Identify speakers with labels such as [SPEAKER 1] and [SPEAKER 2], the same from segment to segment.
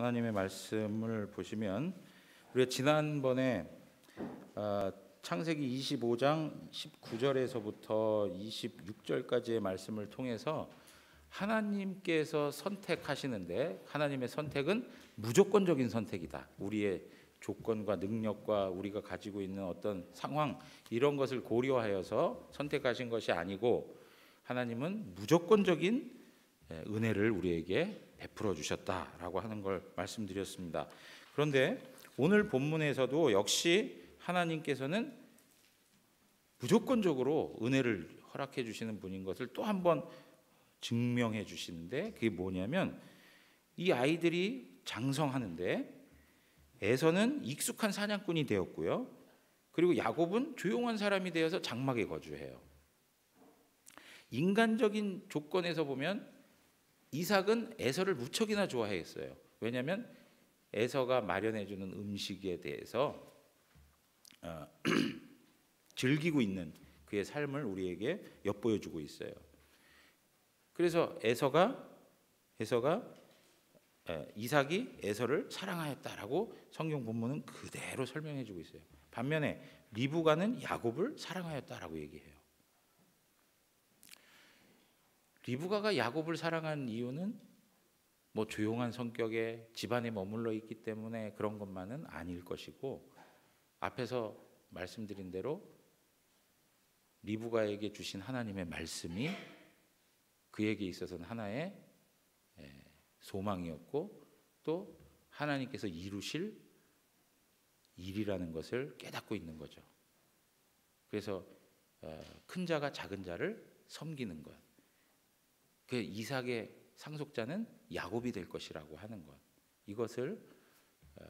[SPEAKER 1] 하나님의 말씀을 보시면 우리가 지난번에 창세기 25장 19절에서부터 26절까지의 말씀을 통해서 하나님께서 선택하시는데 하나님의 선택은 무조건적인 선택이다. 우리의 조건과 능력과 우리가 가지고 있는 어떤 상황 이런 것을 고려하여서 선택하신 것이 아니고 하나님은 무조건적인 은혜를 우리에게 베풀어 주셨다라고 하는 걸 말씀드렸습니다. 그런데 오늘 본문에서도 역시 하나님께서는 무조건적으로 은혜를 허락해 주시는 분인 것을 또 한 번 증명해 주시는데 그게 뭐냐면 이 아이들이 장성하는데 에서는 익숙한 사냥꾼이 되었고요. 그리고 야곱은 조용한 사람이 되어서 장막에 거주해요. 인간적인 조건에서 보면 이삭은 에서를 무척이나 좋아했어요. 왜냐하면 에서가 마련해주는 음식에 대해서 즐기고 있는 그의 삶을 우리에게 엿보여주고 있어요. 그래서 이삭이 에서를 사랑하였다라고 성경 본문은 그대로 설명해주고 있어요. 반면에 리브가는 야곱을 사랑하였다라고 얘기해요. 리브가가 야곱을 사랑한 이유는 뭐 조용한 성격에 집안에 머물러 있기 때문에 그런 것만은 아닐 것이고 앞에서 말씀드린 대로 리브가에게 주신 하나님의 말씀이 그에게 있어서는 하나의 소망이었고 또 하나님께서 이루실 일이라는 것을 깨닫고 있는 거죠. 그래서 큰 자가 작은 자를 섬기는 것. 그 이삭의 상속자는 야곱이 될 것이라고 하는 것. 이것을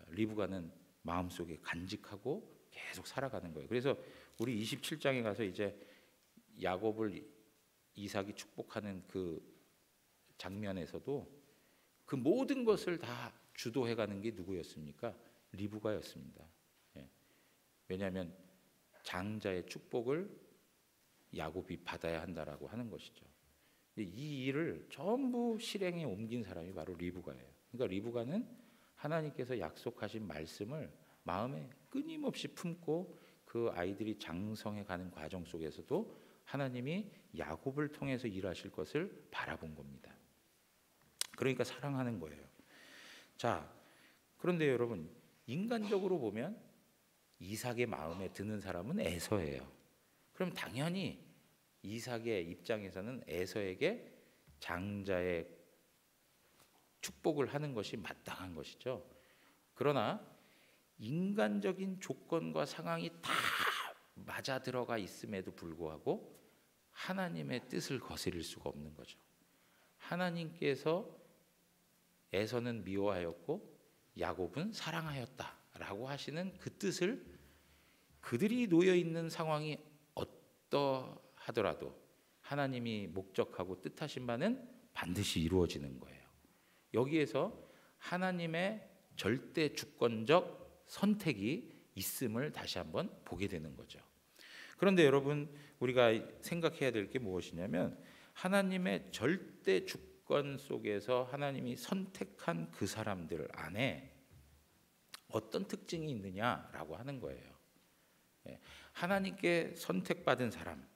[SPEAKER 1] 리브가는 마음속에 간직하고 계속 살아가는 거예요. 그래서 우리 27장에 가서 이제 야곱을 이삭이 축복하는 그 장면에서도 그 모든 것을 다 주도해가는 게 누구였습니까? 리브가였습니다. 왜냐하면 장자의 축복을 야곱이 받아야 한다라고 하는 것이죠. 이 일을 전부 실행에 옮긴 사람이 바로 리브가예요. 그러니까 리브가는 하나님께서 약속하신 말씀을 마음에 끊임없이 품고 그 아이들이 장성해가는 과정 속에서도 하나님이 야곱을 통해서 일하실 것을 바라본 겁니다. 그러니까 사랑하는 거예요. 자, 그런데 여러분 인간적으로 보면 이삭의 마음에 드는 사람은 에서예요. 그럼 당연히 이삭의 입장에서는 에서에게 장자의 축복을 하는 것이 마땅한 것이죠. 그러나 인간적인 조건과 상황이 다 맞아 들어가 있음에도 불구하고 하나님의 뜻을 거스릴 수가 없는 거죠. 하나님께서 에서는 미워하였고 야곱은 사랑하였다라고 하시는 그 뜻을 그들이 놓여 있는 상황이 어떠하더라도 하나님이 목적하고 뜻하신 바는 반드시 이루어지는 거예요. 여기에서 하나님의 절대 주권적 선택이 있음을 다시 한번 보게 되는 거죠. 그런데 여러분 우리가 생각해야 될 게 무엇이냐면 하나님의 절대 주권 속에서 하나님이 선택한 그 사람들 안에 어떤 특징이 있느냐라고 하는 거예요. 하나님께 선택받은 사람,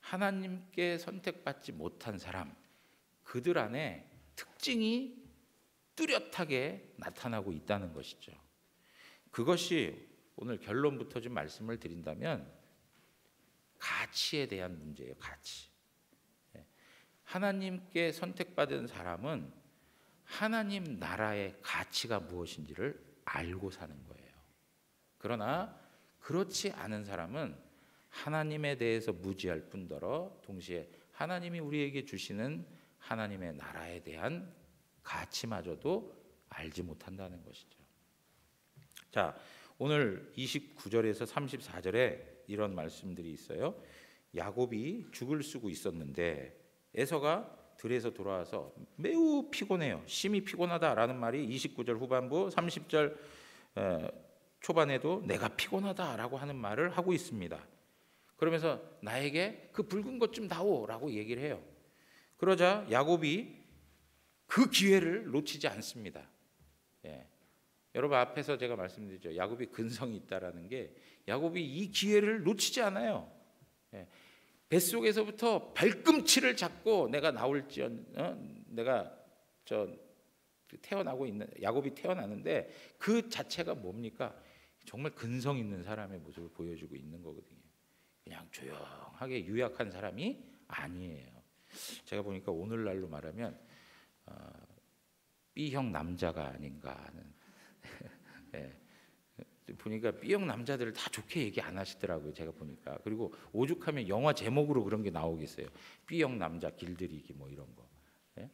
[SPEAKER 1] 하나님께 선택받지 못한 사람, 그들 안에 특징이 뚜렷하게 나타나고 있다는 것이죠. 그것이 오늘 결론부터 좀 말씀을 드린다면 가치에 대한 문제예요. 가치. 하나님께 선택받은 사람은 하나님 나라의 가치가 무엇인지를 알고 사는 거예요. 그러나 그렇지 않은 사람은 하나님에 대해서 무지할 뿐더러 동시에 하나님이 우리에게 주시는 하나님의 나라에 대한 가치마저도 알지 못한다는 것이죠. 자, 오늘 29절에서 34절에 이런 말씀들이 있어요. 야곱이 죽을 쓰고 있었는데 에서가 들에서 돌아와서 매우 피곤해요. 심히 피곤하다라는 말이 29절 후반부 30절 초반에도 내가 피곤하다라고 하는 말을 하고 있습니다. 그러면서 나에게 그 붉은 것 좀 다오라고 얘기를 해요. 그러자 야곱이 그 기회를 놓치지 않습니다. 예. 여러분 앞에서 제가 말씀드렸죠. 야곱이 근성이 있다라는 게 야곱이 이 기회를 놓치지 않아요. 예. 뱃속에서부터 발꿈치를 잡고 내가 나올지언 내가 태어나고 있는 야곱이 태어나는데 그 자체가 뭡니까? 정말 근성 있는 사람의 모습을 보여주고 있는 거거든요. 그냥 조용하게 유약한 사람이 아니에요. 제가 보니까 오늘날로 말하면 B형 남자가 아닌가 하는 네. 보니까 B형 남자들을 다 좋게 얘기 안 하시더라고요. 제가 보니까. 그리고 오죽하면 영화 제목으로 그런 게 나오겠어요. B형 남자 길들이기 뭐 이런 거. 네?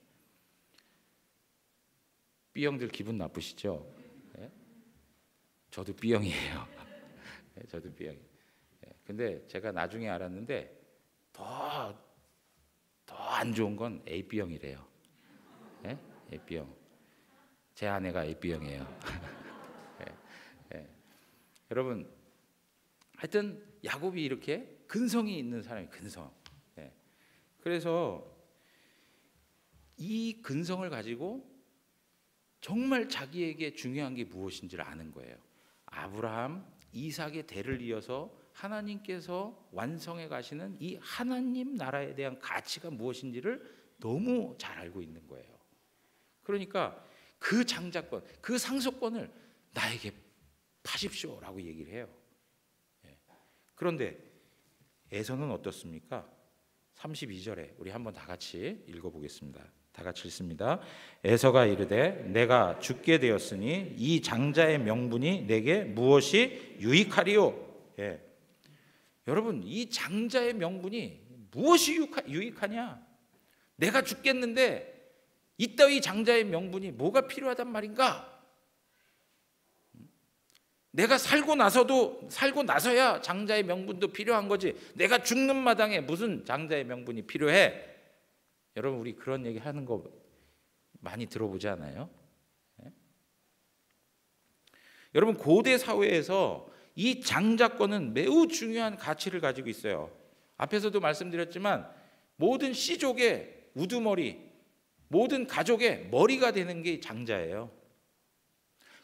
[SPEAKER 1] B형들 기분 나쁘시죠? 네? 저도 B형이에요. 네, 저도 B형이에요. 네, 근데 제가 나중에 알았는데 더 안 좋은 건 AB형이래요. 네? AB형. 제 아내가 AB형이에요. 네, 네. 여러분, 하여튼 야곱이 이렇게 근성이 있는 사람이 근성. 네. 그래서 이 근성을 가지고 정말 자기에게 중요한 게 무엇인지를 아는 거예요. 아브라함, 이삭의 대를 이어서 하나님께서 완성해 가시는 이 하나님 나라에 대한 가치가 무엇인지를 너무 잘 알고 있는 거예요. 그러니까 그 장자권, 그 상속권을 나에게 파십시오라고 얘기를 해요. 그런데 에서는 어떻습니까? 32절에 우리 한번 다 같이 읽어보겠습니다. 다 같이 읽습니다. 에서가 이르되 내가 죽게 되었으니 이 장자의 명분이 내게 무엇이 유익하리요? 예. 여러분, 이 장자의 명분이 무엇이 유익하냐? 내가 죽겠는데 이따위 장자의 명분이 뭐가 필요하단 말인가? 내가 살고 나서야 장자의 명분도 필요한 거지. 내가 죽는 마당에 무슨 장자의 명분이 필요해? 여러분, 우리 그런 얘기 하는 거 많이 들어보지 않아요? 네? 여러분, 고대 사회에서 이 장자권은 매우 중요한 가치를 가지고 있어요. 앞에서도 말씀드렸지만 모든 씨족의 우두머리, 모든 가족의 머리가 되는 게 장자예요.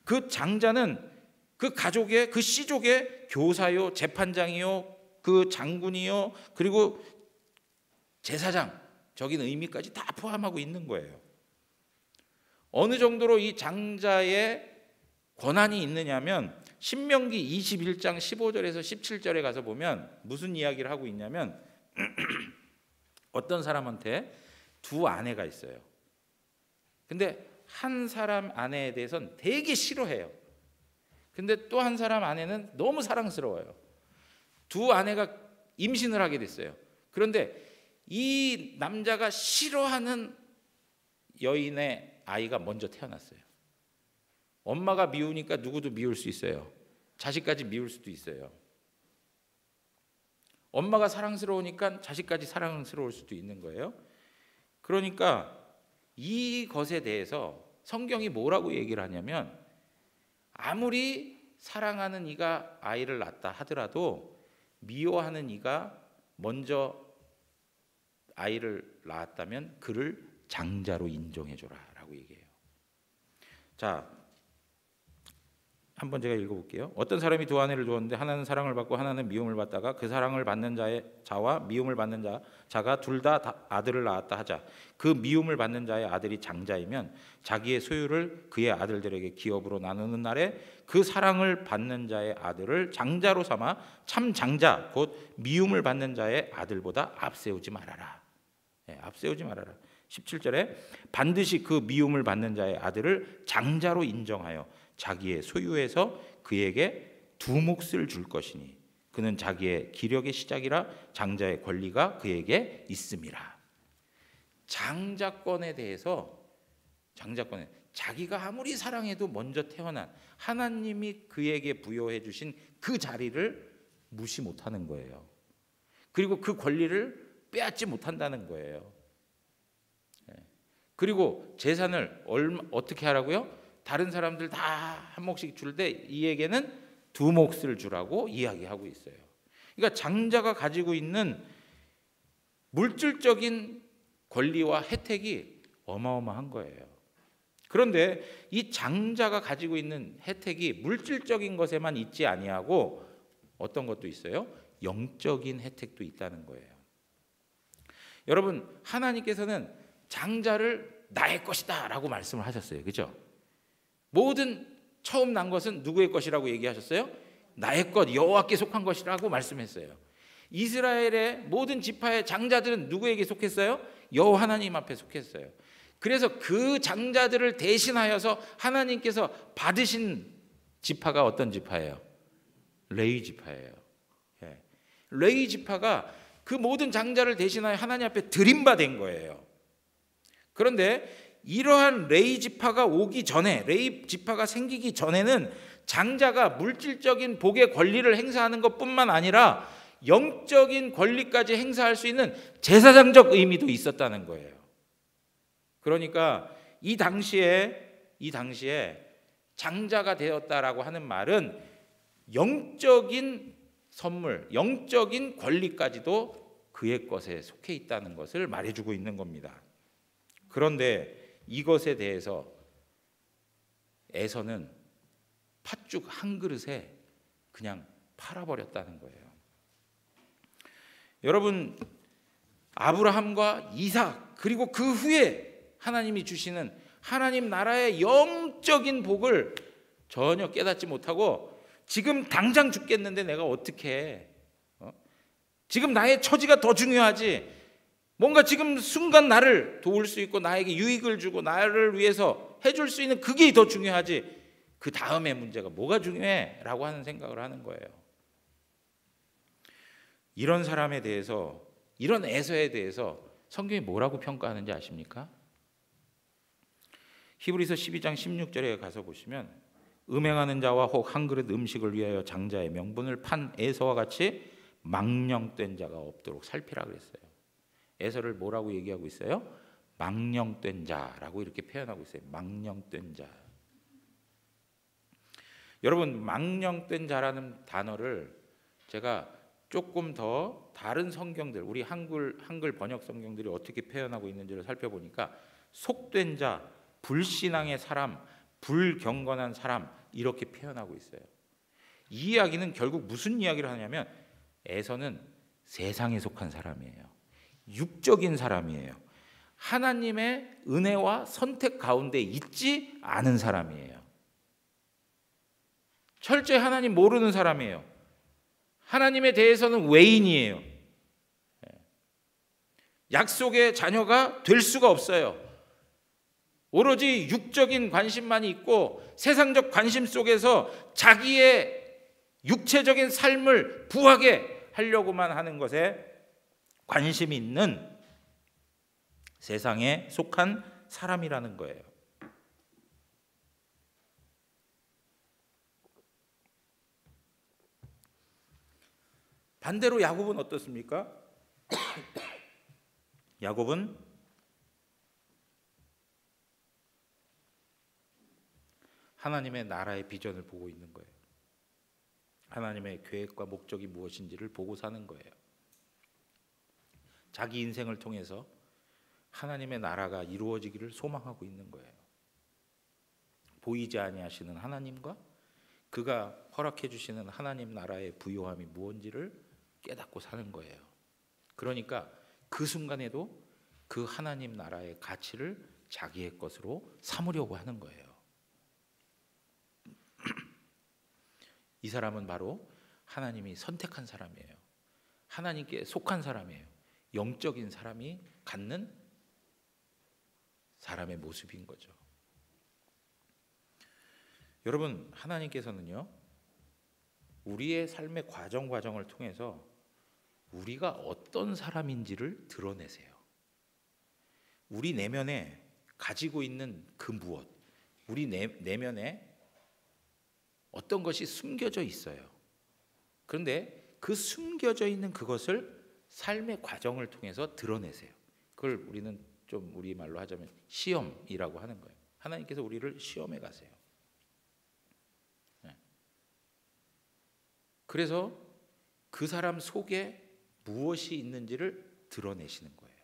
[SPEAKER 1] 그 장자는 그 가족의, 그 씨족의 교사요, 재판장이요, 그 장군이요, 그리고 제사장, 적인 의미까지 다 포함하고 있는 거예요. 어느 정도로 이 장자의 권한이 있느냐면 신명기 21장 15절에서 17절에 가서 보면 무슨 이야기를 하고 있냐면 어떤 사람한테 두 아내가 있어요. 근데 한 사람 아내에 대해서는 되게 싫어해요. 근데 또 한 사람 아내는 너무 사랑스러워요. 두 아내가 임신을 하게 됐어요. 그런데 이 남자가 싫어하는 여인의 아이가 먼저 태어났어요. 엄마가 미우니까 누구도 미울 수 있어요. 자식까지 미울 수도 있어요. 엄마가 사랑스러우니까 자식까지 사랑스러울 수도 있는 거예요. 그러니까 이것에 대해서 성경이 뭐라고 얘기를 하냐면 아무리 사랑하는 이가 아이를 낳았다 하더라도 미워하는 이가 먼저 아이를 낳았다면 그를 장자로 인정해줘라 라고 얘기해요. 자, 한번 제가 읽어볼게요. 어떤 사람이 두 아내를 두었는데 하나는 사랑을 받고 하나는 미움을 받다가 그 사랑을 받는 자와 미움을 받는 자가 둘 다 아들을 낳았다 하자. 그 미움을 받는 자의 아들이 장자이면 자기의 소유를 그의 아들들에게 기업으로 나누는 날에 그 사랑을 받는 자의 아들을 장자로 삼아 참 장자 곧 미움을 받는 자의 아들보다 앞세우지 말아라. 앞세우지 말아라. 17절에 반드시 그 미움을 받는 자의 아들을 장자로 인정하여 자기의 소유에서 그에게 두 몫을 줄 것이니 그는 자기의 기력의 시작이라 장자의 권리가 그에게 있음이라. 장자권에 대해서 자기가 아무리 사랑해도 먼저 태어난 하나님이 그에게 부여해 주신 그 자리를 무시 못하는 거예요. 그리고 그 권리를 빼앗지 못한다는 거예요. 그리고 재산을 어떻게 하라고요? 다른 사람들 다 한 몫씩 줄 때 이에게는 두 몫을 주라고 이야기하고 있어요. 그러니까 장자가 가지고 있는 물질적인 권리와 혜택이 어마어마한 거예요. 그런데 이 장자가 가지고 있는 혜택이 물질적인 것에만 있지 아니하고 어떤 것도 있어요? 영적인 혜택도 있다는 거예요. 여러분, 하나님께서는 장자를 나의 것이다 라고 말씀을 하셨어요. 그죠? 모든 처음 난 것은 누구의 것이라고 얘기하셨어요? 나의 것, 여호와께 속한 것이라고 말씀했어요. 이스라엘의 모든 지파의 장자들은 누구에게 속했어요? 여호와 하나님 앞에 속했어요. 그래서 그 장자들을 대신하여서 하나님께서 받으신 지파가 어떤 지파예요? 레위 지파예요. 예. 레위 지파가 그 모든 장자를 대신하여 하나님 앞에 드림받은 거예요. 그런데 이러한 레위 지파가 오기 전에, 레위 지파가 생기기 전에는 장자가 물질적인 복의 권리를 행사하는 것뿐만 아니라 영적인 권리까지 행사할 수 있는 제사장적 의미도 있었다는 거예요. 그러니까 이 당시에 장자가 되었다라고 하는 말은 영적인 선물, 영적인 권리까지도 그의 것에 속해 있다는 것을 말해주고 있는 겁니다. 그런데 이것에 대해서 에서는 팥죽 한 그릇에 그냥 팔아버렸다는 거예요. 여러분, 아브라함과 이삭 그리고 그 후에 하나님이 주시는 하나님 나라의 영적인 복을 전혀 깨닫지 못하고 지금 당장 죽겠는데 내가 어떻게 해? 지금 나의 처지가 더 중요하지. 뭔가 지금 순간 나를 도울 수 있고 나에게 유익을 주고 나를 위해서 해줄 수 있는 그게 더 중요하지. 그 다음의 문제가 뭐가 중요해? 라고 하는 생각을 하는 거예요. 이런 사람에 대해서, 이런 에서에 대해서 성경이 뭐라고 평가하는지 아십니까? 히브리서 12장 16절에 가서 보시면 음행하는 자와 혹 한 그릇 음식을 위하여 장자의 명분을 판 에서와 같이 망령된 자가 없도록 살피라 그랬어요. 에서를 뭐라고 얘기하고 있어요? 망령된 자라고 이렇게 표현하고 있어요. 망령된 자. 여러분, 망령된 자라는 단어를 제가 조금 더 다른 성경들, 우리 한글 번역 성경들이 어떻게 표현하고 있는지를 살펴보니까 속된 자, 불신앙의 사람, 불경건한 사람 이렇게 표현하고 있어요. 이 이야기는 결국 무슨 이야기를 하냐면 에서는 세상에 속한 사람이에요. 육적인 사람이에요. 하나님의 은혜와 선택 가운데 있지 않은 사람이에요. 철저히 하나님 모르는 사람이에요. 하나님에 대해서는 외인이에요. 약속의 자녀가 될 수가 없어요. 오로지 육적인 관심만이 있고 세상적 관심 속에서 자기의 육체적인 삶을 부하게 하려고만 하는 것에 관심이 있는 세상에 속한 사람이라는 거예요. 반대로 야곱은 어떻습니까? 야곱은 하나님의 나라의 비전을 보고 있는 거예요. 하나님의 계획과 목적이 무엇인지를 보고 사는 거예요. 자기 인생을 통해서 하나님의 나라가 이루어지기를 소망하고 있는 거예요. 보이지 아니하시는 하나님과 그가 허락해 주시는 하나님 나라의 부요함이 무엇인지를 깨닫고 사는 거예요. 그러니까 그 순간에도 그 하나님 나라의 가치를 자기의 것으로 삼으려고 하는 거예요. 이 사람은 바로 하나님이 선택한 사람이에요. 하나님께 속한 사람이에요. 영적인 사람이 갖는 사람의 모습인 거죠. 여러분, 하나님께서는요, 우리의 삶의 과정을 통해서 우리가 어떤 사람인지를 드러내세요. 우리 내면에 가지고 있는 그 무엇, 우리 내면에 어떤 것이 숨겨져 있어요. 그런데 그 숨겨져 있는 그것을 삶의 과정을 통해서 드러내세요. 그걸 우리는 좀 우리말로 하자면 시험이라고 하는 거예요. 하나님께서 우리를 시험해 가세요. 그래서 그 사람 속에 무엇이 있는지를 드러내시는 거예요.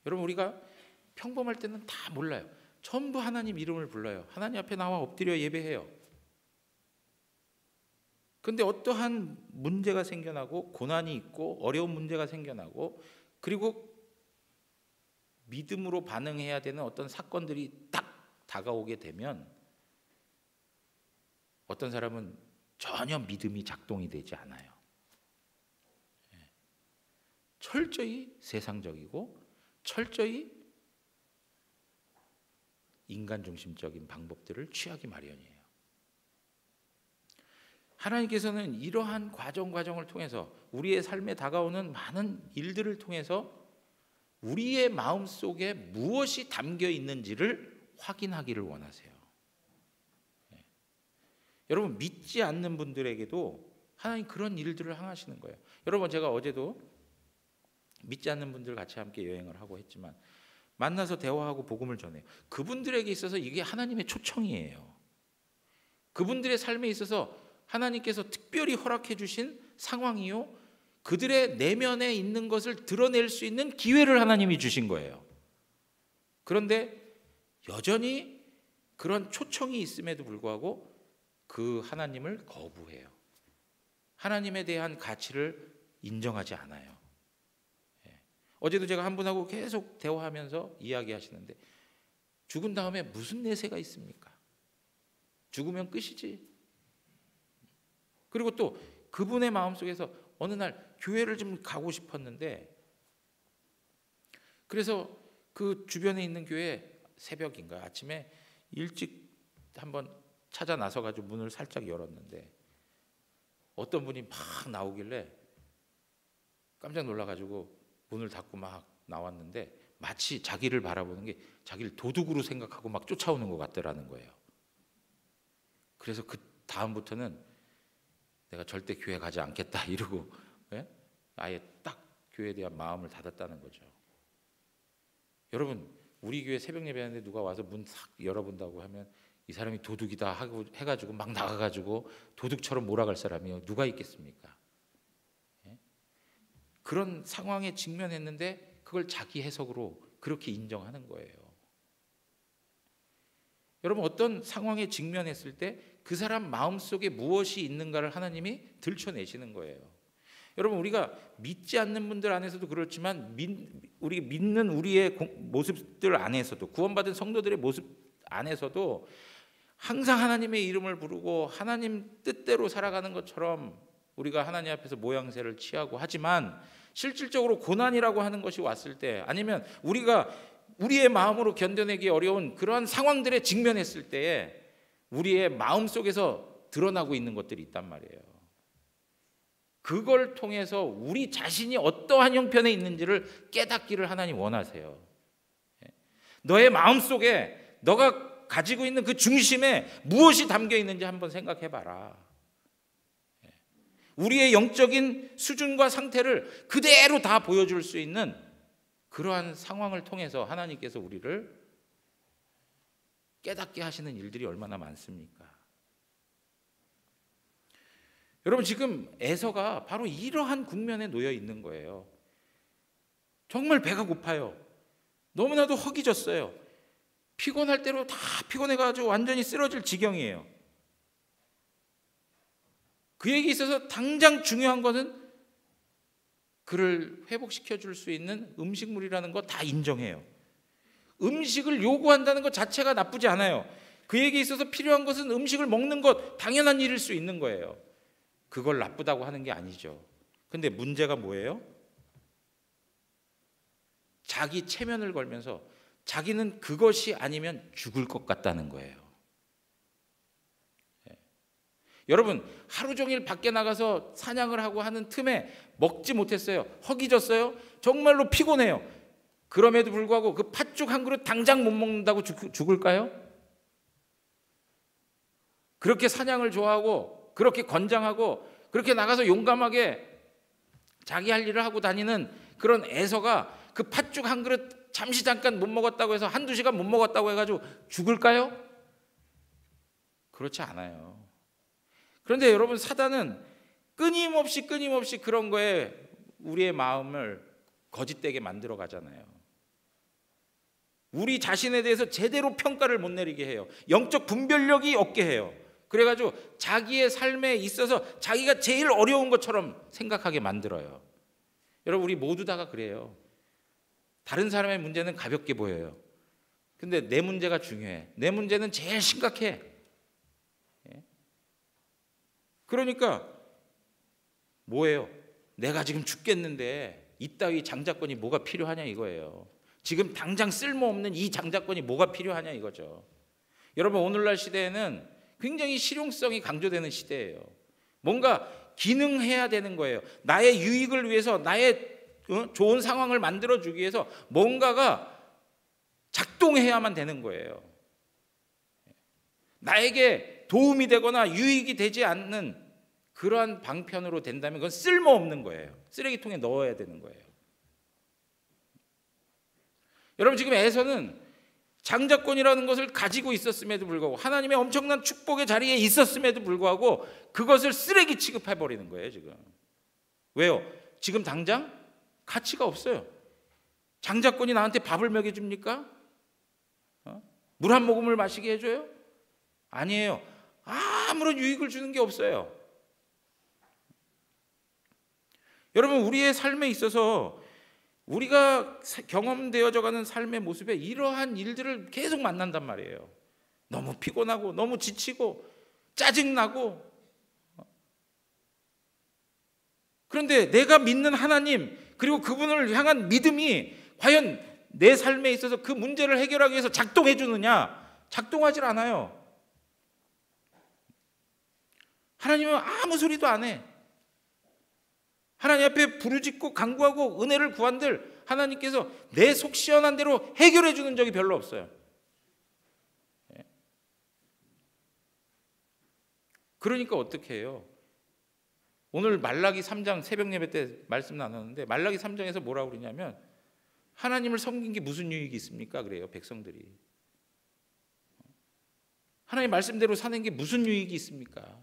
[SPEAKER 1] 여러분, 우리가 평범할 때는 다 몰라요. 전부 하나님 이름을 불러요. 하나님 앞에 나와 엎드려 예배해요. 그런데 어떠한 문제가 생겨나고 고난이 있고 어려운 문제가 생겨나고 그리고 믿음으로 반응해야 되는 어떤 사건들이 딱 다가오게 되면 어떤 사람은 전혀 믿음이 작동이 되지 않아요. 철저히 세상적이고 철저히 인간 중심적인 방법들을 취하기 마련이에요. 하나님께서는 이러한 과정을 통해서 우리의 삶에 다가오는 많은 일들을 통해서 우리의 마음속에 무엇이 담겨 있는지를 확인하기를 원하세요. 여러분, 믿지 않는 분들에게도 하나님 그런 일들을 행하시는 거예요. 여러분, 제가 어제도 믿지 않는 분들 같이 함께 여행을 하고 했지만 만나서 대화하고 복음을 전해요. 그분들에게 있어서 이게 하나님의 초청이에요. 그분들의 삶에 있어서 하나님께서 특별히 허락해 주신 상황이요, 그들의 내면에 있는 것을 드러낼 수 있는 기회를 하나님이 주신 거예요. 그런데 여전히 그런 초청이 있음에도 불구하고 그 하나님을 거부해요. 하나님에 대한 가치를 인정하지 않아요. 어제도 제가 한 분하고 계속 대화하면서 이야기하시는데 죽은 다음에 무슨 내세가 있습니까? 죽으면 끝이지. 그리고 또 그분의 마음속에서 어느 날 교회를 좀 가고 싶었는데 그래서 그 주변에 있는 교회 새벽인가 아침에 일찍 한번 찾아 나서가지고 문을 살짝 열었는데 어떤 분이 막 나오길래 깜짝 놀라가지고 문을 닫고 막 나왔는데 마치 자기를 바라보는 게 자기를 도둑으로 생각하고 막 쫓아오는 것 같더라는 거예요. 그래서 그 다음부터는 내가 절대 교회 가지 않겠다 이러고 아예 딱 교회에 대한 마음을 닫았다는 거죠. 여러분, 우리 교회 새벽 예배하는데 누가 와서 문 싹 열어본다고 하면 이 사람이 도둑이다 하고 해가지고 막 나가가지고 도둑처럼 몰아갈 사람이 누가 있겠습니까? 그런 상황에 직면했는데 그걸 자기 해석으로 그렇게 인정하는 거예요. 여러분, 어떤 상황에 직면했을 때 그 사람 마음속에 무엇이 있는가를 하나님이 들춰내시는 거예요. 여러분, 우리가 믿지 않는 분들 안에서도 그렇지만 우리 믿는 우리의 모습들 안에서도 구원받은 성도들의 모습 안에서도 항상 하나님의 이름을 부르고 하나님 뜻대로 살아가는 것처럼 우리가 하나님 앞에서 모양새를 취하고 하지만 실질적으로 고난이라고 하는 것이 왔을 때 아니면 우리가 우리의 마음으로 견뎌내기 어려운 그러한 상황들에 직면했을 때에 우리의 마음속에서 드러나고 있는 것들이 있단 말이에요. 그걸 통해서 우리 자신이 어떠한 형편에 있는지를 깨닫기를 하나님 원하세요. 너의 마음속에 너가 가지고 있는 그 중심에 무엇이 담겨 있는지 한번 생각해 봐라. 우리의 영적인 수준과 상태를 그대로 다 보여줄 수 있는 그러한 상황을 통해서 하나님께서 우리를 깨닫게 하시는 일들이 얼마나 많습니까? 여러분, 지금 에서가 바로 이러한 국면에 놓여 있는 거예요. 정말 배가 고파요. 너무나도 허기졌어요. 피곤할 대로 다 피곤해가지고 완전히 쓰러질 지경이에요. 그에게 있어서 당장 중요한 것은 그를 회복시켜 줄 수 있는 음식물이라는 거 다 인정해요. 음식을 요구한다는 것 자체가 나쁘지 않아요. 그에게 있어서 필요한 것은 음식을 먹는 것, 당연한 일일 수 있는 거예요. 그걸 나쁘다고 하는 게 아니죠. 근데 문제가 뭐예요? 자기 체면을 걸면서 자기는 그것이 아니면 죽을 것 같다는 거예요. 여러분, 하루 종일 밖에 나가서 사냥을 하고 하는 틈에 먹지 못했어요. 허기졌어요. 정말로 피곤해요. 그럼에도 불구하고 그 팥죽 한 그릇 당장 못 먹는다고 죽을까요? 그렇게 사냥을 좋아하고 그렇게 건장하고 그렇게 나가서 용감하게 자기 할 일을 하고 다니는 그런 에서가 그 팥죽 한 그릇 잠깐 못 먹었다고 해서 한두 시간 못 먹었다고 해가지고 죽을까요? 그렇지 않아요. 그런데 여러분, 사단은 끊임없이 그런 거에 우리의 마음을 거짓되게 만들어 가잖아요. 우리 자신에 대해서 제대로 평가를 못 내리게 해요. 영적 분별력이 없게 해요. 그래가지고 자기의 삶에 있어서 자기가 제일 어려운 것처럼 생각하게 만들어요. 여러분, 우리 모두 다가 그래요. 다른 사람의 문제는 가볍게 보여요. 근데 내 문제가 중요해. 내 문제는 제일 심각해. 그러니까 뭐예요? 내가 지금 죽겠는데 이따위 장자권이 뭐가 필요하냐 이거예요. 지금 당장 쓸모없는 이 장자권이 뭐가 필요하냐 이거죠. 여러분, 오늘날 시대에는 굉장히 실용성이 강조되는 시대예요. 뭔가 기능해야 되는 거예요. 나의 유익을 위해서, 나의 좋은 상황을 만들어주기 위해서 뭔가가 작동해야만 되는 거예요. 나에게 도움이 되거나 유익이 되지 않는 그러한 방편으로 된다면 그건 쓸모없는 거예요. 쓰레기통에 넣어야 되는 거예요. 여러분, 지금 에서는 장자권이라는 것을 가지고 있었음에도 불구하고, 하나님의 엄청난 축복의 자리에 있었음에도 불구하고 그것을 쓰레기 취급해버리는 거예요. 지금 왜요? 지금 당장 가치가 없어요. 장자권이 나한테 밥을 먹여줍니까? 물 한 모금을 마시게 해줘요? 아니에요. 아무런 유익을 주는 게 없어요. 여러분, 우리의 삶에 있어서 우리가 경험되어져 가는 삶의 모습에 이러한 일들을 계속 만난단 말이에요. 너무 피곤하고 너무 지치고 짜증나고. 그런데 내가 믿는 하나님, 그리고 그분을 향한 믿음이 과연 내 삶에 있어서 그 문제를 해결하기 위해서 작동해 주느냐? 작동하질 않아요. 하나님은 아무 소리도 안 해. 하나님 앞에 부르짖고 간구하고 은혜를 구한들 하나님께서 내 속 시원한 대로 해결해 주는 적이 별로 없어요. 그러니까 어떻게 해요? 오늘 말라기 3장 새벽 예배 때 말씀 나눴는데, 말라기 3장에서 뭐라고 그러냐면, 하나님을 섬긴 게 무슨 유익이 있습니까? 그래요, 백성들이. 하나님 말씀대로 사는 게 무슨 유익이 있습니까?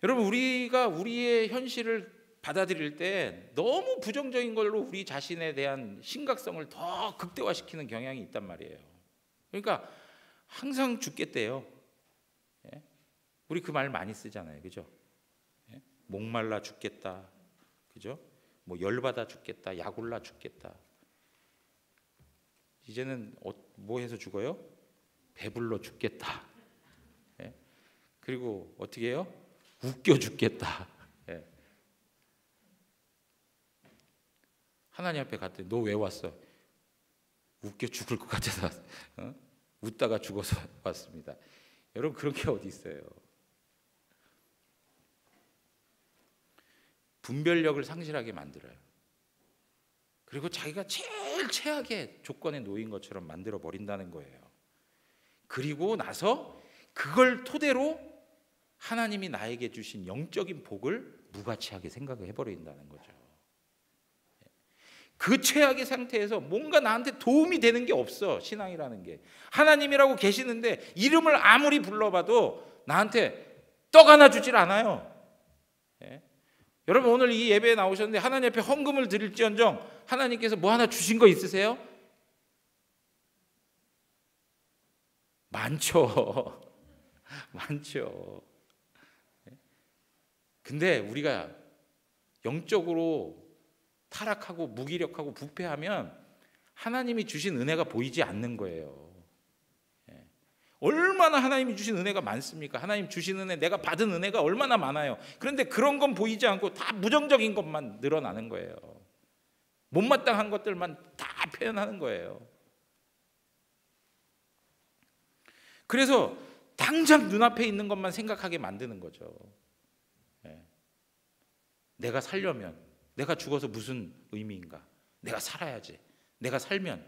[SPEAKER 1] 여러분, 우리가 우리의 현실을 받아들일 때 너무 부정적인 걸로 우리 자신에 대한 심각성을 더 극대화시키는 경향이 있단 말이에요. 그러니까 항상 죽겠대요. 우리 그 말 많이 쓰잖아요, 그죠? 목말라 죽겠다, 그죠? 뭐 열받아 죽겠다, 약올라 죽겠다. 이제는 뭐 해서 죽어요? 배불러 죽겠다. 그리고 어떻게 해요? 웃겨 죽겠다. 하나님 앞에 갔더니 너 왜 왔어? 웃겨 죽을 것 같아서 웃다가 죽어서 왔습니다. 여러분, 그런 게 어디 있어요? 분별력을 상실하게 만들어요. 그리고 자기가 제일 최악의 조건에 놓인 것처럼 만들어 버린다는 거예요. 그리고 나서 그걸 토대로 하나님이 나에게 주신 영적인 복을 무가치하게 생각을 해버린다는 거죠. 그 최악의 상태에서 뭔가 나한테 도움이 되는 게 없어. 신앙이라는 게 하나님이라고 계시는데 이름을 아무리 불러봐도 나한테 떡 하나 주질 않아요. 여러분, 오늘 이 예배에 나오셨는데 하나님 앞에 헌금을 드릴지언정 하나님께서 뭐 하나 주신 거 있으세요? 많죠. 많죠. 근데 우리가 영적으로 타락하고 무기력하고 부패하면 하나님이 주신 은혜가 보이지 않는 거예요. 얼마나 하나님이 주신 은혜가 많습니까? 하나님 주신 은혜, 내가 받은 은혜가 얼마나 많아요. 그런데 그런 건 보이지 않고 다 부정적인 것만 늘어나는 거예요. 못마땅한 것들만 다 표현하는 거예요. 그래서 당장 눈앞에 있는 것만 생각하게 만드는 거죠. 내가 살려면, 내가 죽어서 무슨 의미인가? 내가 살아야지. 내가 살려면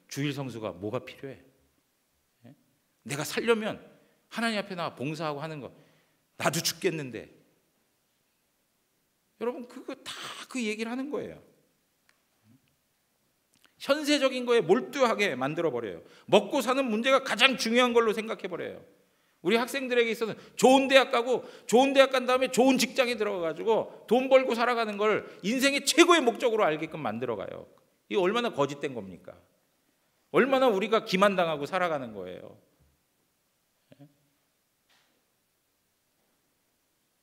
[SPEAKER 1] 주일 성수가 뭐가 필요해? 내가 살려면 하나님 앞에 나와 봉사하고 하는 거, 나도 죽겠는데. 여러분, 그거 다 그 얘기를 하는 거예요. 현세적인 거에 몰두하게 만들어버려요. 먹고 사는 문제가 가장 중요한 걸로 생각해버려요. 우리 학생들에게 있어서는 좋은 대학 가고 좋은 대학 간 다음에 좋은 직장에 들어가가지고 돈 벌고 살아가는 걸 인생의 최고의 목적으로 알게끔 만들어가요. 이게 얼마나 거짓된 겁니까? 얼마나 우리가 기만당하고 살아가는 거예요.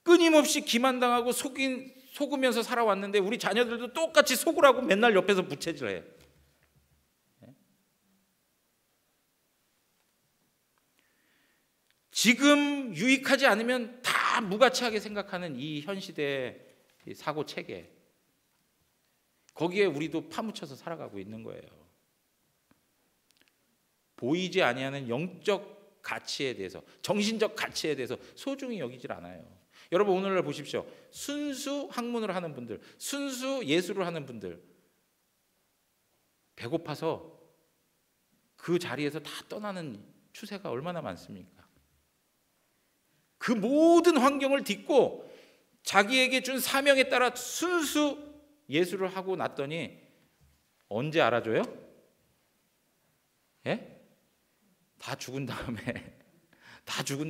[SPEAKER 1] 끊임없이 기만당하고 속으면서 살아왔는데 우리 자녀들도 똑같이 속으라고 맨날 옆에서 부채질해. 지금 유익하지 않으면 다 무가치하게 생각하는 이 현 시대의 사고 체계, 거기에 우리도 파묻혀서 살아가고 있는 거예요. 보이지 아니하는 영적 가치에 대해서, 정신적 가치에 대해서 소중히 여기질 않아요. 여러분 오늘날 보십시오. 순수 학문을 하는 분들, 순수 예술을 하는 분들, 배고파서 그 자리에서 다 떠나는 추세가 얼마나 많습니까? 그 모든 환경을 딛고 자기에게 준 사명에 따라 순수 예술을 하고 났더니 언제 알아줘요? 예? 다 죽은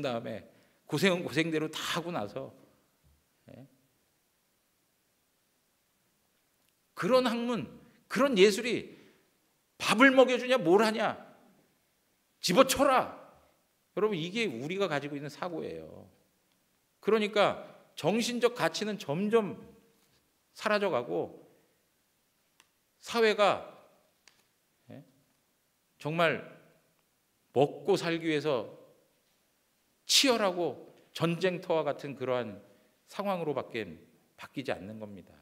[SPEAKER 1] 다음에 고생은 고생대로 다 하고 나서, 예? 그런 학문, 그런 예술이 밥을 먹여주냐 뭘 하냐, 집어쳐라. 여러분 이게 우리가 가지고 있는 사고예요. 그러니까 정신적 가치는 점점 사라져가고 사회가 정말 먹고 살기 위해서 치열하고 전쟁터와 같은 그러한 상황으로밖에 바뀌지 않는 겁니다.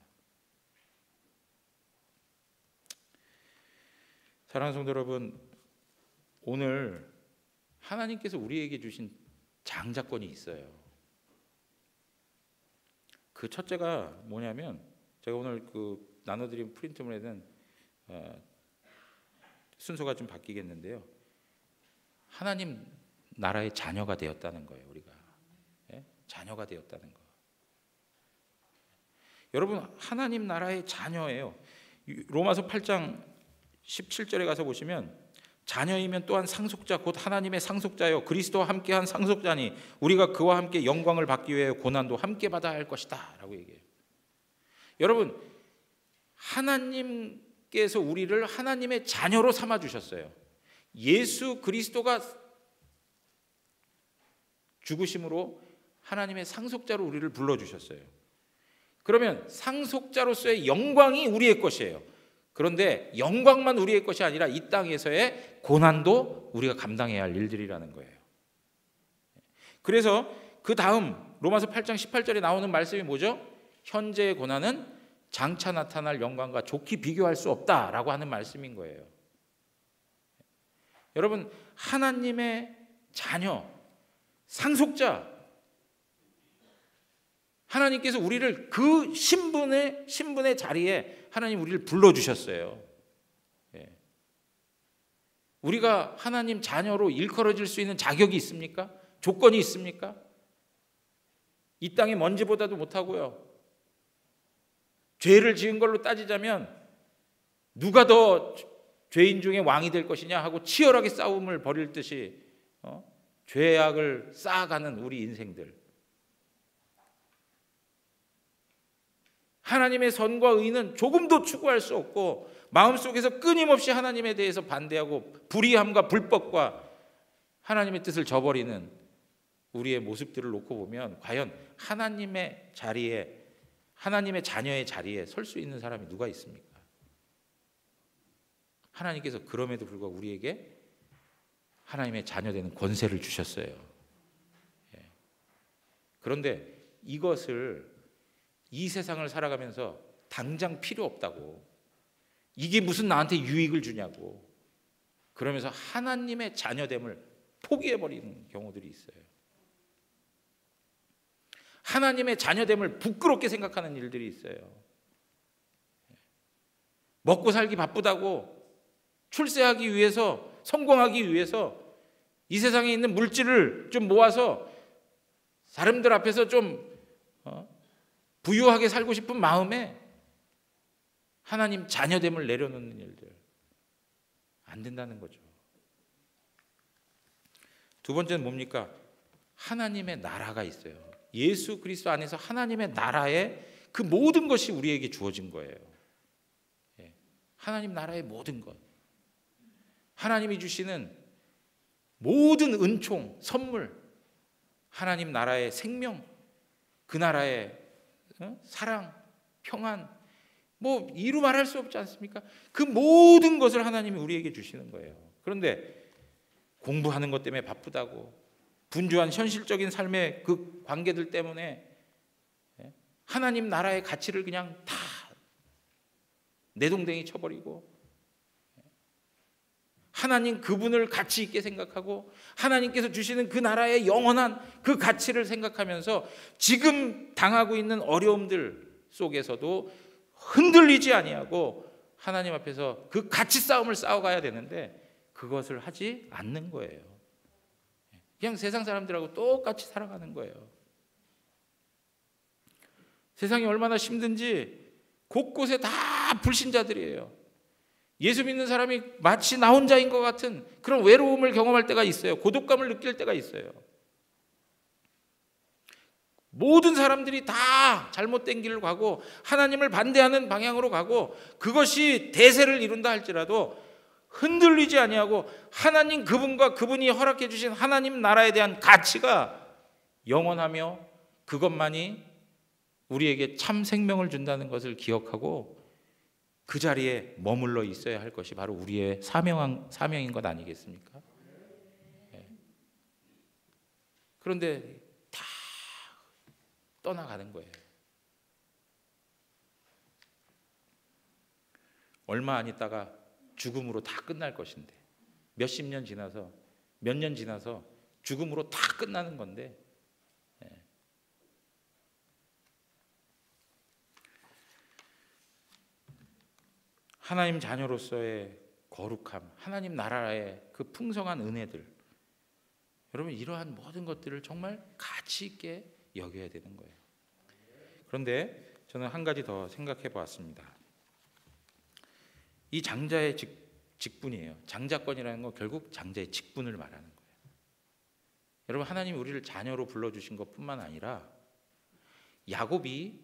[SPEAKER 1] 사랑하는 성도 여러분, 오늘 하나님께서 우리에게 주신 장자권이 있어요. 그 첫째가 뭐냐면, 제가 오늘 그 나눠드린 프린트물에는 순서가 좀 바뀌겠는데요, 하나님 나라의 자녀가 되었다는 거예요. 우리가 자녀가 되었다는 거. 여러분 하나님 나라의 자녀예요. 로마서 8장 17절에 가서 보시면, 자녀이면 또한 상속자 곧 하나님의 상속자요 그리스도와 함께한 상속자니 우리가 그와 함께 영광을 받기 위해 고난도 함께 받아야 할 것이다 라고 얘기해요. 여러분 하나님께서 우리를 하나님의 자녀로 삼아주셨어요. 예수 그리스도가 죽으심으로 하나님의 상속자로 우리를 불러주셨어요. 그러면 상속자로서의 영광이 우리의 것이에요. 그런데 영광만 우리의 것이 아니라 이 땅에서의 고난도 우리가 감당해야 할 일들이라는 거예요. 그래서 그 다음 로마서 8장 18절에 나오는 말씀이 뭐죠? 현재의 고난은 장차 나타날 영광과 좋게 비교할 수 없다라고 하는 말씀인 거예요. 여러분 하나님의 자녀, 상속자, 하나님께서 우리를 그 신분의 자리에 하나님 우리를 불러주셨어요. 우리가 하나님 자녀로 일컬어질 수 있는 자격이 있습니까? 조건이 있습니까? 이 땅의 먼지보다도 못하고요. 죄를 지은 걸로 따지자면 누가 더 죄인 중에 왕이 될 것이냐 하고 치열하게 싸움을 벌일 듯이 죄악을 쌓아가는 우리 인생들, 하나님의 선과 의는 조금도 추구할 수 없고 마음속에서 끊임없이 하나님에 대해서 반대하고 불의함과 불법과 하나님의 뜻을 저버리는 우리의 모습들을 놓고 보면 과연 하나님의 자리에, 하나님의 자녀의 자리에 설 수 있는 사람이 누가 있습니까? 하나님께서 그럼에도 불구하고 우리에게 하나님의 자녀 되는 권세를 주셨어요. 그런데 이것을 이 세상을 살아가면서 당장 필요 없다고, 이게 무슨 나한테 유익을 주냐고 그러면서 하나님의 자녀됨을 포기해버리는 경우들이 있어요. 하나님의 자녀됨을 부끄럽게 생각하는 일들이 있어요. 먹고 살기 바쁘다고 출세하기 위해서, 성공하기 위해서 이 세상에 있는 물질을 좀 모아서 사람들 앞에서 좀 부유하게 살고 싶은 마음에 하나님 자녀됨을 내려놓는 일들, 안 된다는 거죠. 두 번째는 뭡니까? 하나님의 나라가 있어요. 예수 그리스도 안에서 하나님의 나라의 그 모든 것이 우리에게 주어진 거예요. 하나님 나라의 모든 것, 하나님이 주시는 모든 은총, 선물, 하나님 나라의 생명, 그 나라의 사랑, 평안, 뭐 이루 말할 수 없지 않습니까? 그 모든 것을 하나님이 우리에게 주시는 거예요. 그런데 공부하는 것 때문에 바쁘다고, 분주한 현실적인 삶의 그 관계들 때문에 하나님 나라의 가치를 그냥 다 내동댕이 쳐버리고, 하나님 그분을 가치 있게 생각하고 하나님께서 주시는 그 나라의 영원한 그 가치를 생각하면서 지금 당하고 있는 어려움들 속에서도 흔들리지 아니하고 하나님 앞에서 그 가치 싸움을 싸워가야 되는데 그것을 하지 않는 거예요. 그냥 세상 사람들하고 똑같이 살아가는 거예요. 세상이 얼마나 힘든지 곳곳에 다 불신자들이에요. 예수 믿는 사람이 마치 나 혼자인 것 같은 그런 외로움을 경험할 때가 있어요. 고독감을 느낄 때가 있어요. 모든 사람들이 다 잘못된 길을 가고 하나님을 반대하는 방향으로 가고 그것이 대세를 이룬다 할지라도 흔들리지 아니하고 하나님 그분과 그분이 허락해 주신 하나님 나라에 대한 가치가 영원하며 그것만이 우리에게 참 생명을 준다는 것을 기억하고 그 자리에 머물러 있어야 할 것이 바로 우리의 사명인 것 아니겠습니까? 그런데 다 떠나가는 거예요. 얼마 안 있다가 죽음으로 다 끝날 것인데, 몇십 년 지나서 몇 년 지나서 죽음으로 다 끝나는 건데, 하나님 자녀로서의 거룩함, 하나님 나라의 그 풍성한 은혜들, 여러분 이러한 모든 것들을 정말 가치 있게 여겨야 되는 거예요. 그런데 저는 한 가지 더 생각해 보았습니다. 이 장자의 직분이에요. 장자권이라는 건 결국 장자의 직분을 말하는 거예요. 여러분 하나님이 우리를 자녀로 불러주신 것뿐만 아니라 야곱이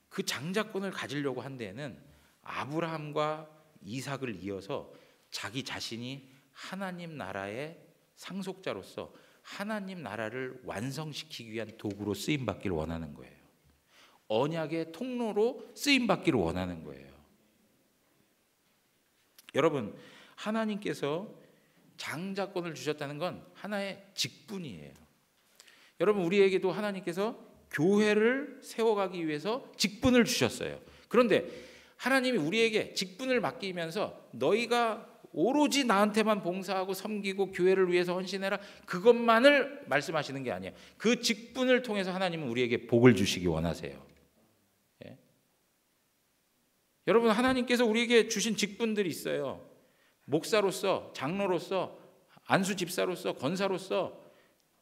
[SPEAKER 1] 그 장자권을 가지려고 한 데에는 아브라함과 이삭을 이어서 자기 자신이 하나님 나라의 상속자로서 하나님 나라를 완성시키기 위한 도구로 쓰임받기를 원하는 거예요. 언약의 통로로 쓰임받기를 원하는 거예요. 여러분 하나님께서 장자권을 주셨다는 건 하나의 직분이에요. 여러분 우리에게도 하나님께서 교회를 세워가기 위해서 직분을 주셨어요. 그런데 하나님이 우리에게 직분을 맡기면서 너희가 오로지 나한테만 봉사하고 섬기고 교회를 위해서 헌신해라 그것만을 말씀하시는 게 아니에요. 그 직분을 통해서 하나님은 우리에게 복을 주시기 원하세요. 예? 여러분 하나님께서 우리에게 주신 직분들이 있어요. 목사로서, 장로로서, 안수집사로서, 권사로서,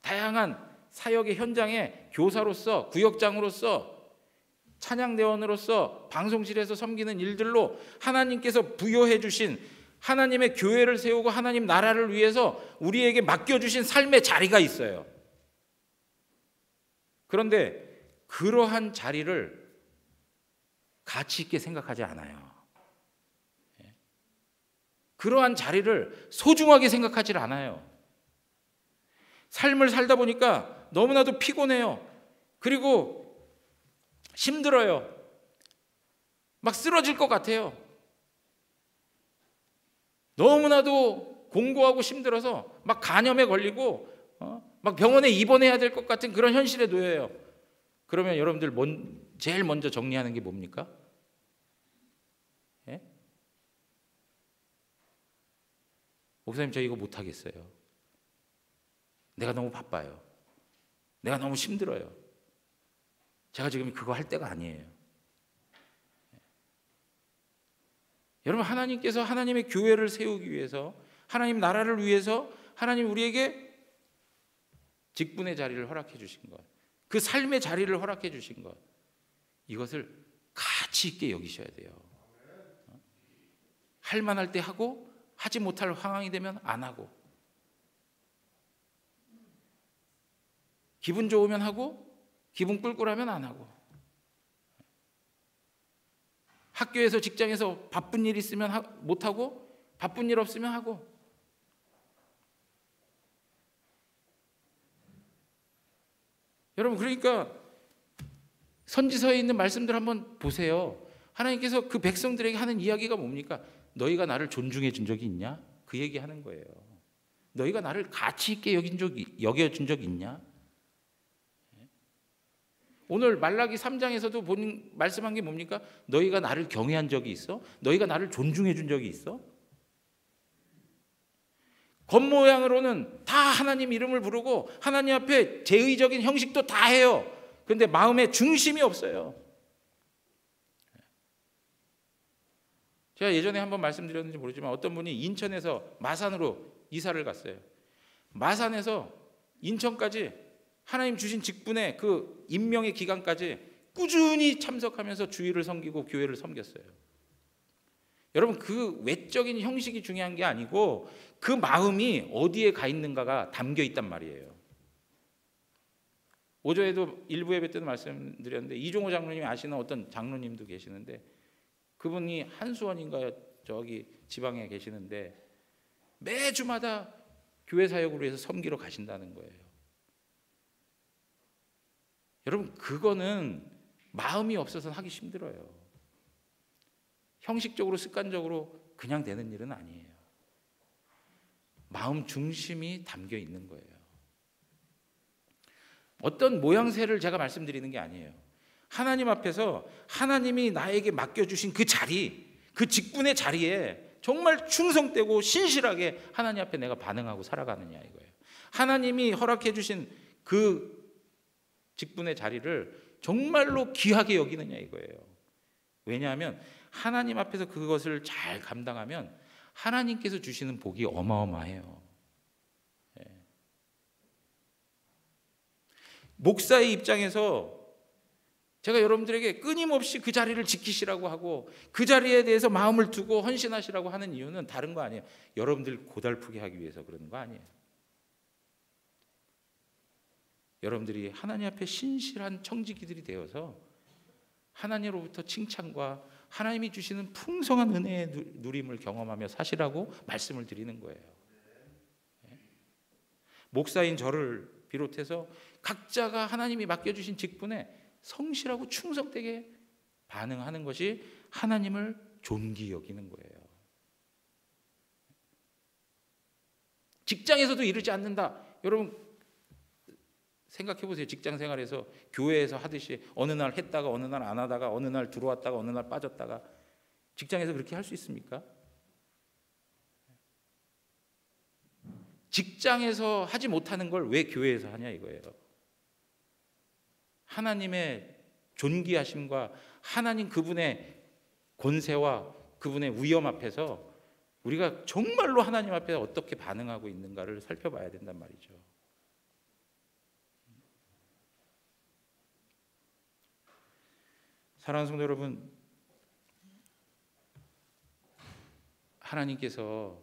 [SPEAKER 1] 다양한 사역의 현장에 교사로서, 구역장으로서, 찬양대원으로서, 방송실에서 섬기는 일들로 하나님께서 부여해 주신 하나님의 교회를 세우고 하나님 나라를 위해서 우리에게 맡겨주신 삶의 자리가 있어요. 그런데 그러한 자리를 가치 있게 생각하지 않아요. 그러한 자리를 소중하게 생각하지 않아요. 삶을 살다 보니까 너무나도 피곤해요. 그리고 힘들어요. 막 쓰러질 것 같아요. 너무나도 공고하고 힘들어서 막 간염에 걸리고 막 병원에 입원해야 될 것 같은 그런 현실에 놓여요. 그러면 여러분들 제일 먼저 정리하는 게 뭡니까? 예? 목사님 저 이거 못하겠어요. 내가 너무 바빠요. 내가 너무 힘들어요. 제가 지금 그거 할 때가 아니에요. 여러분 하나님께서 하나님의 교회를 세우기 위해서 하나님 나라를 위해서 하나님 우리에게 직분의 자리를 허락해 주신 것, 그 삶의 자리를 허락해 주신 것, 이것을 가치 있게 여기셔야 돼요. 할 만할 때 하고 하지 못할 상황이 되면 안 하고, 기분 좋으면 하고 기분 꿀꿀하면 안 하고, 학교에서 직장에서 바쁜 일 있으면 못하고 바쁜 일 없으면 하고. 여러분, 그러니까 선지서에 있는 말씀들 한번 보세요. 하나님께서 그 백성들에게 하는 이야기가 뭡니까? 너희가 나를 존중해 준 적이 있냐? 그 얘기하는 거예요. 너희가 나를 가치 있게 여겨준 적이 있냐? 오늘 말라기 3장에서도 말씀한 게 뭡니까? 너희가 나를 경외한 적이 있어? 너희가 나를 존중해 준 적이 있어? 겉모양으로는 다 하나님 이름을 부르고 하나님 앞에 제의적인 형식도 다 해요. 그런데 마음에 중심이 없어요. 제가 예전에 한번 말씀드렸는지 모르지만 어떤 분이 인천에서 마산으로 이사를 갔어요. 마산에서 인천까지 하나님 주신 직분의 그 임명의 기간까지 꾸준히 참석하면서 주일을 섬기고 교회를 섬겼어요. 여러분, 그 외적인 형식이 중요한 게 아니고 그 마음이 어디에 가 있는가가 담겨 있단 말이에요. 오전에도 일부 예배 때도 말씀드렸는데 이종호 장로님이 아시는 어떤 장로님도 계시는데 그분이 한수원인가 저기 지방에 계시는데 매주마다 교회 사역으로 해서 섬기러 가신다는 거예요. 여러분, 그거는 마음이 없어서는 하기 힘들어요. 형식적으로 습관적으로 그냥 되는 일은 아니에요. 마음 중심이 담겨 있는 거예요. 어떤 모양새를 제가 말씀드리는 게 아니에요. 하나님 앞에서 하나님이 나에게 맡겨주신 그 자리, 그 직분의 자리에 정말 충성되고 신실하게 하나님 앞에 내가 반응하고 살아가느냐 이거예요. 하나님이 허락해 주신 그 직분의 자리를 정말로 귀하게 여기느냐 이거예요. 왜냐하면 하나님 앞에서 그것을 잘 감당하면 하나님께서 주시는 복이 어마어마해요. 목사의 입장에서 제가 여러분들에게 끊임없이 그 자리를 지키시라고 하고 그 자리에 대해서 마음을 두고 헌신하시라고 하는 이유는 다른 거 아니에요. 여러분들 고달프게 하기 위해서 그러는 거 아니에요. 여러분들이 하나님 앞에 신실한 청지기들이 되어서 하나님으로부터 칭찬과 하나님이 주시는 풍성한 은혜의 누림을 경험하며 사시라고 말씀을 드리는 거예요. 목사인 저를 비롯해서 각자가 하나님이 맡겨주신 직분에 성실하고 충성되게 반응하는 것이 하나님을 존귀 여기는 거예요. 직장에서도 이르지 않는다. 여러분 생각해 보세요. 직장 생활에서 교회에서 하듯이 어느 날 했다가 어느 날 안 하다가 어느 날 들어왔다가 어느 날 빠졌다가 직장에서 그렇게 할 수 있습니까? 직장에서 하지 못하는 걸 왜 교회에서 하냐 이거예요. 하나님의 존귀하심과 하나님 그분의 권세와 그분의 위엄 앞에서 우리가 정말로 하나님 앞에 어떻게 반응하고 있는가를 살펴봐야 된단 말이죠. 사랑하는 성도 여러분, 하나님께서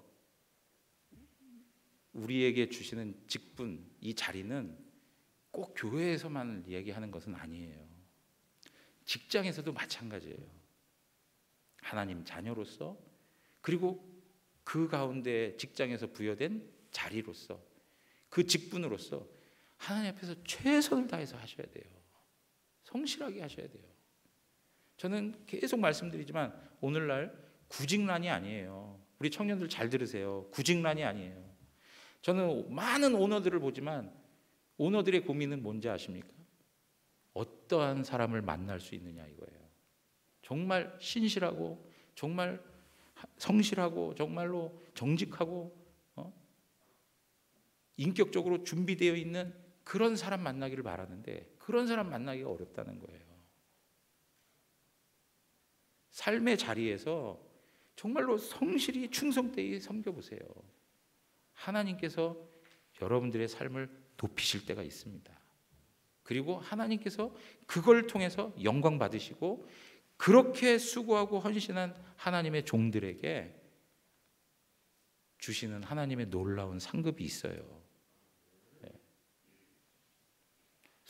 [SPEAKER 1] 우리에게 주시는 직분, 이 자리는 꼭 교회에서만 얘기하는 것은 아니에요. 직장에서도 마찬가지예요. 하나님 자녀로서 그리고 그 가운데 직장에서 부여된 자리로서 그 직분으로서 하나님 앞에서 최선을 다해서 하셔야 돼요. 성실하게 하셔야 돼요. 저는 계속 말씀드리지만 오늘날 구직난이 아니에요. 우리 청년들 잘 들으세요. 구직난이 아니에요. 저는 많은 오너들을 보지만 오너들의 고민은 뭔지 아십니까? 어떠한 사람을 만날 수 있느냐 이거예요. 정말 신실하고 정말 성실하고 정말로 정직하고 인격적으로 준비되어 있는 그런 사람 만나기를 바라는데 그런 사람 만나기가 어렵다는 거예요. 삶의 자리에서 정말로 성실히 충성되이 섬겨보세요. 하나님께서 여러분들의 삶을 높이실 때가 있습니다. 그리고 하나님께서 그걸 통해서 영광 받으시고 그렇게 수고하고 헌신한 하나님의 종들에게 주시는 하나님의 놀라운 상급이 있어요.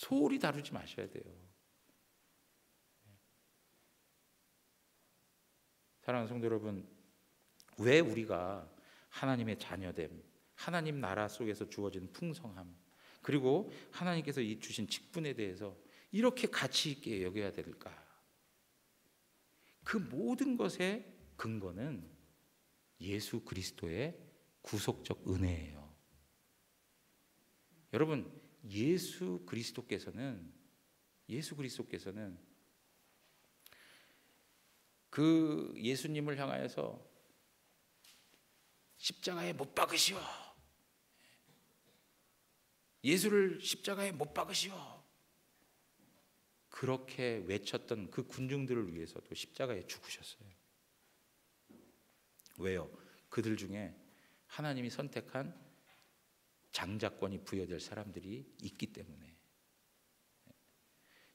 [SPEAKER 1] 소홀히 다루지 마셔야 돼요. 사랑하는 성도 여러분, 왜 우리가 하나님의 자녀됨, 하나님 나라 속에서 주어진 풍성함, 그리고 하나님께서 이 주신 직분에 대해서 이렇게 가치 있게 여겨야 될까? 그 모든 것의 근거는 예수 그리스도의 구속적 은혜예요. 여러분, 예수 그리스도께서는 그 예수님을 향하여서 십자가에 못 박으시오, 예수를 십자가에 못 박으시오, 그렇게 외쳤던 그 군중들을 위해서도 십자가에 죽으셨어요. 왜요? 그들 중에 하나님이 선택한 장자권이 부여될 사람들이 있기 때문에.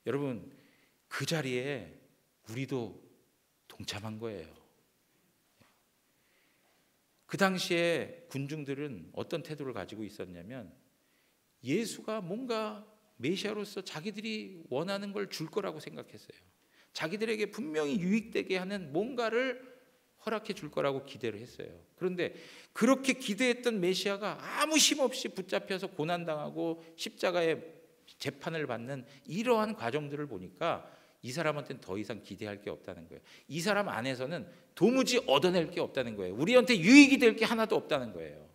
[SPEAKER 1] 여러분, 그 자리에 우리도 동참한 거예요. 그 당시에 군중들은 어떤 태도를 가지고 있었냐면, 예수가 뭔가 메시아로서 자기들이 원하는 걸 줄 거라고 생각했어요. 자기들에게 분명히 유익되게 하는 뭔가를 허락해 줄 거라고 기대를 했어요. 그런데 그렇게 기대했던 메시아가 아무 힘없이 붙잡혀서 고난당하고 십자가에 재판을 받는 이러한 과정들을 보니까 이 사람한테는 더 이상 기대할 게 없다는 거예요. 이 사람 안에서는 도무지 얻어낼 게 없다는 거예요. 우리한테 유익이 될 게 하나도 없다는 거예요.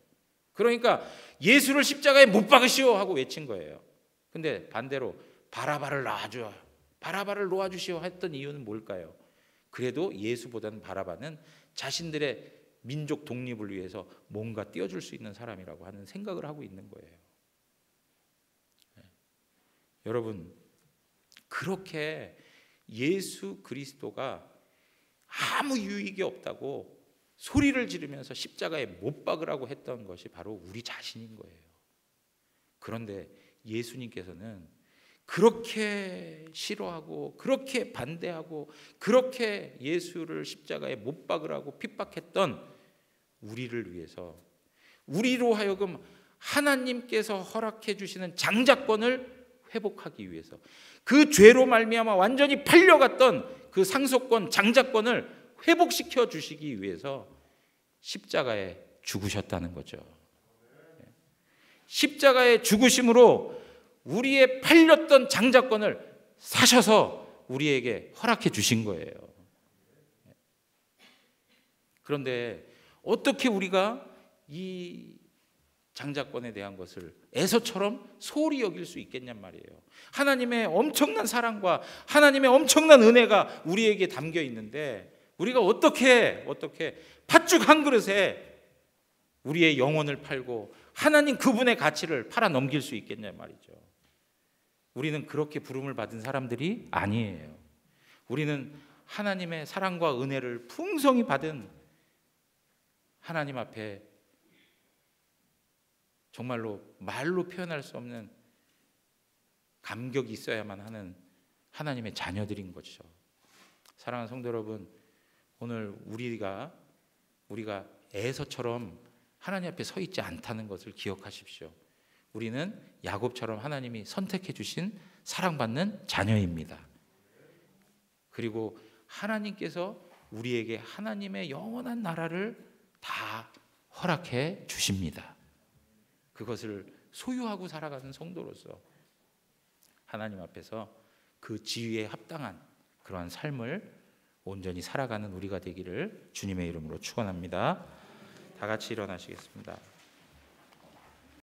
[SPEAKER 1] 그러니까 예수를 십자가에 못 박으시오 하고 외친 거예요. 근데 반대로 바라바를 놔줘, 바라바를 놓아주시오 했던 이유는 뭘까요? 그래도 예수보다는 바라바는 자신들의 민족 독립을 위해서 뭔가 띄워줄 수 있는 사람이라고 하는 생각을 하고 있는 거예요. 여러분, 그렇게 예수 그리스도가 아무 유익이 없다고 소리를 지르면서 십자가에 못 박으라고 했던 것이 바로 우리 자신인 거예요. 그런데 예수님께서는 그렇게 싫어하고 그렇게 반대하고 그렇게 예수를 십자가에 못 박으라고 핍박했던 우리를 위해서, 우리로 하여금 하나님께서 허락해 주시는 장자권을 회복하기 위해서, 그 죄로 말미암아 완전히 팔려갔던 그 상속권, 장자권을 회복시켜 주시기 위해서 십자가에 죽으셨다는 거죠. 십자가의 죽으심으로 우리의 팔렸던 장자권을 사셔서 우리에게 허락해 주신 거예요. 그런데 어떻게 우리가 이 장자권에 대한 것을 에서처럼 소홀히 여길 수 있겠냔 말이에요. 하나님의 엄청난 사랑과 하나님의 엄청난 은혜가 우리에게 담겨 있는데 우리가 어떻게 팥죽 한 그릇에 우리의 영혼을 팔고 하나님 그분의 가치를 팔아 넘길 수 있겠냐 말이죠. 우리는 그렇게 부름을 받은 사람들이 아니에요. 우리는 하나님의 사랑과 은혜를 풍성히 받은 하나님 앞에 정말로 말로 표현할 수 없는 감격이 있어야만 하는 하나님의 자녀들인 것이죠. 사랑하는 성도 여러분, 오늘 우리가 에서처럼 하나님 앞에 서 있지 않다는 것을 기억하십시오. 우리는 야곱처럼 하나님이 선택해 주신 사랑받는 자녀입니다. 그리고 하나님께서 우리에게 하나님의 영원한 나라를 다 허락해 주십니다. 그것을 소유하고 살아가는 성도로서 하나님 앞에서 그 지위에 합당한 그러한 삶을 온전히 살아가는 우리가 되기를 주님의 이름으로 축원합니다. 다 같이 일어나시겠습니다.